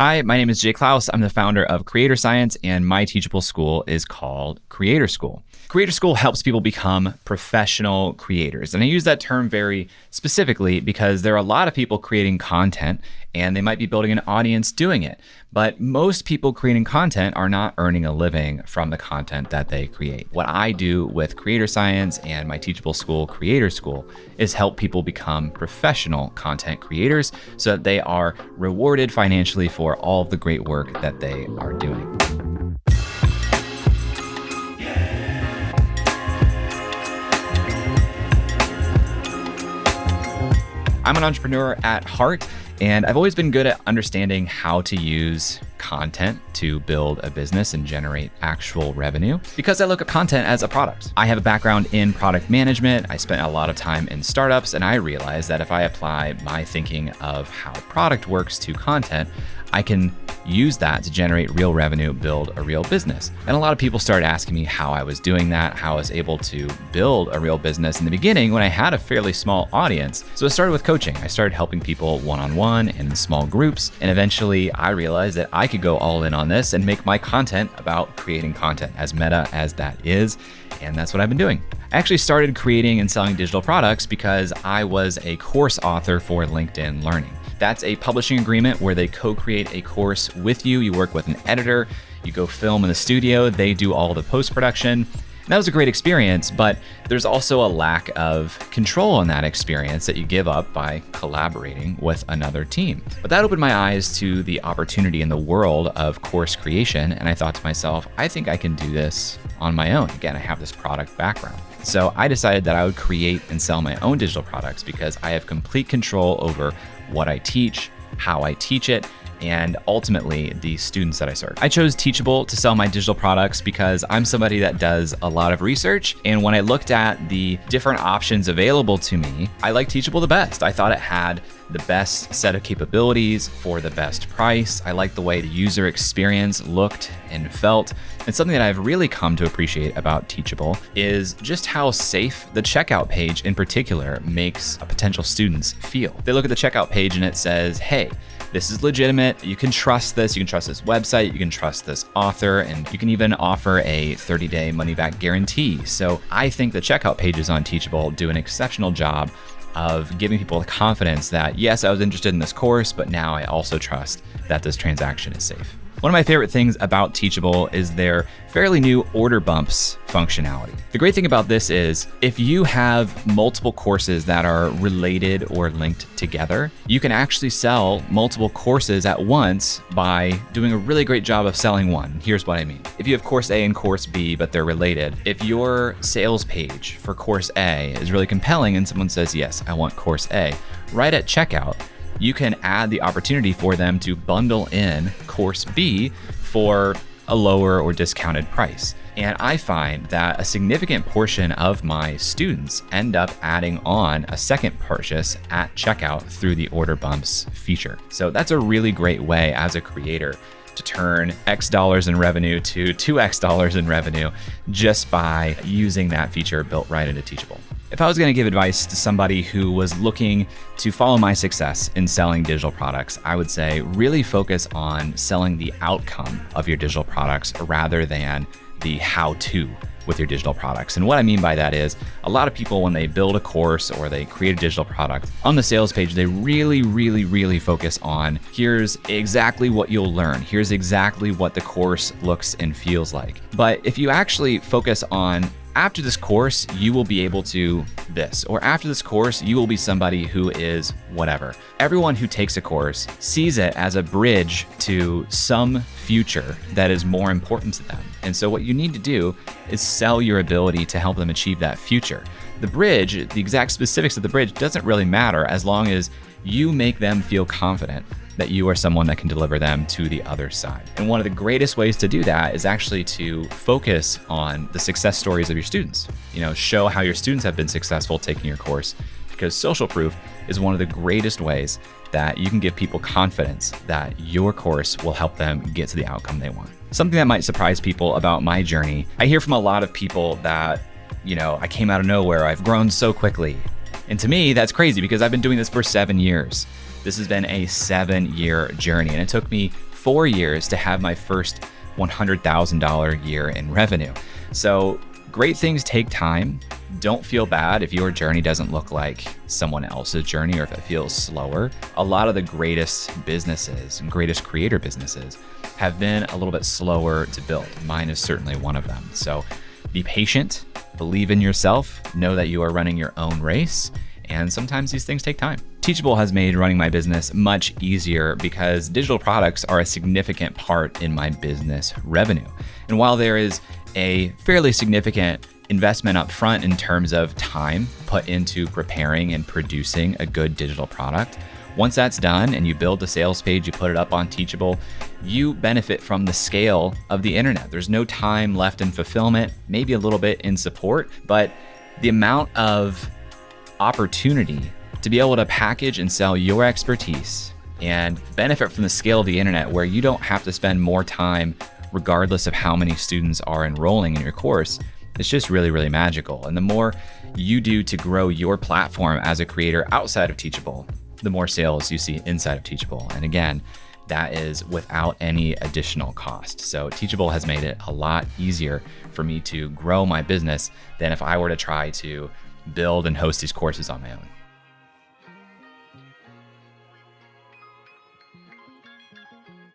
Hi, my name is Clouse. I'm the founder of Creator Science, and my Teachable school is called Creator School. Creator School helps people become professional creators. And I use that term very specifically because there are a lot of people creating content and they might be building an audience doing it. But most people creating content are not earning a living from the content that they create. What I do with Creator Science and my Teachable school, Creator School, is help people become professional content creators so that they are rewarded financially for all of the great work that they are doing. I'm an entrepreneur at heart, and I've always been good at understanding how to use content to build a business and generate actual revenue because I look at content as a product. I have a background in product management. I spent a lot of time in startups, and I realized that if I apply my thinking of how product works to content, I can use that to generate real revenue, build a real business. And a lot of people started asking me how I was doing that, how I was able to build a real business in the beginning when I had a fairly small audience. So it started with coaching. I started helping people one-on-one and in small groups. And eventually I realized that I could go all in on this and make my content about creating content, as meta as that is. And that's what I've been doing. I actually started creating and selling digital products because I was a course author for LinkedIn Learning. That's a publishing agreement where they co-create a course with you. You work with an editor, you go film in the studio, they do all the post-production. That was a great experience, but there's also a lack of control on that experience that you give up by collaborating with another team. But that opened my eyes to the opportunity in the world of course creation, and I thought to myself, I think I can do this on my own. Again, I have this product background. So I decided that I would create and sell my own digital products because I have complete control over what I teach, how I teach it, and ultimately the students that I serve. I chose Teachable to sell my digital products because I'm somebody that does a lot of research. And when I looked at the different options available to me, I liked Teachable the best. I thought it had the best set of capabilities for the best price. I liked the way the user experience looked and felt. And something that I've really come to appreciate about Teachable is just how safe the checkout page in particular makes potential students feel. They look at the checkout page and it says, hey, this is legitimate. You can trust this. You can trust this website. You can trust this author, and you can even offer a 30-day money-back guarantee. So I think the checkout pages on Teachable do an exceptional job of giving people the confidence that, yes, I was interested in this course, but now I also trust that this transaction is safe. One of my favorite things about Teachable is their fairly new order bumps functionality. The great thing about this is if you have multiple courses that are related or linked together, you can actually sell multiple courses at once by doing a really great job of selling one. Here's what I mean. If you have course A and course B, but they're related, if your sales page for course A is really compelling and someone says, yes, I want course A, right at checkout, you can add the opportunity for them to bundle in course B for a lower or discounted price. And I find that a significant portion of my students end up adding on a second purchase at checkout through the order bumps feature. So that's a really great way as a creator to turn X dollars in revenue to 2X dollars in revenue just by using that feature built right into Teachable. If I was going to give advice to somebody who was looking to follow my success in selling digital products, I would say really focus on selling the outcome of your digital products rather than the how-to with your digital products. And what I mean by that is a lot of people, when they build a course or they create a digital product, on the sales page, they really focus on here's exactly what you'll learn. Here's exactly what the course looks and feels like. But if you actually focus on after this course, you will be able to this, or after this course, you will be somebody who is whatever. Everyone who takes a course sees it as a bridge to some future that is more important to them. And so what you need to do is sell your ability to help them achieve that future. The bridge, the exact specifics of the bridge doesn't really matter as long as you make them feel confident that you are someone that can deliver them to the other side. And one of the greatest ways to do that is actually to focus on the success stories of your students. Show how your students have been successful taking your course, because social proof is one of the greatest ways that you can give people confidence that your course will help them get to the outcome they want. Something that might surprise people about my journey, I hear from a lot of people that, I came out of nowhere, I've grown so quickly. And to me, that's crazy because I've been doing this for 7 years. This has been a 7-year journey, and it took me 4 years to have my first $100,000 year in revenue. So great things take time. Don't feel bad if your journey doesn't look like someone else's journey or if it feels slower. A lot of the greatest businesses and greatest creator businesses have been a little bit slower to build. Mine is certainly one of them. So be patient, believe in yourself, know that you are running your own race, and sometimes these things take time. Teachable has made running my business much easier because digital products are a significant part in my business revenue. And while there is a fairly significant investment up front in terms of time put into preparing and producing a good digital product, once that's done and you build the sales page, you put it up on Teachable, you benefit from the scale of the internet. There's no time left in fulfillment, maybe a little bit in support, but the amount of opportunity to be able to package and sell your expertise and benefit from the scale of the internet where you don't have to spend more time regardless of how many students are enrolling in your course, it's just really, really magical. And the more you do to grow your platform as a creator outside of Teachable, the more sales you see inside of Teachable. And again, that is without any additional cost. So Teachable has made it a lot easier for me to grow my business than if I were to try to build and host these courses on my own.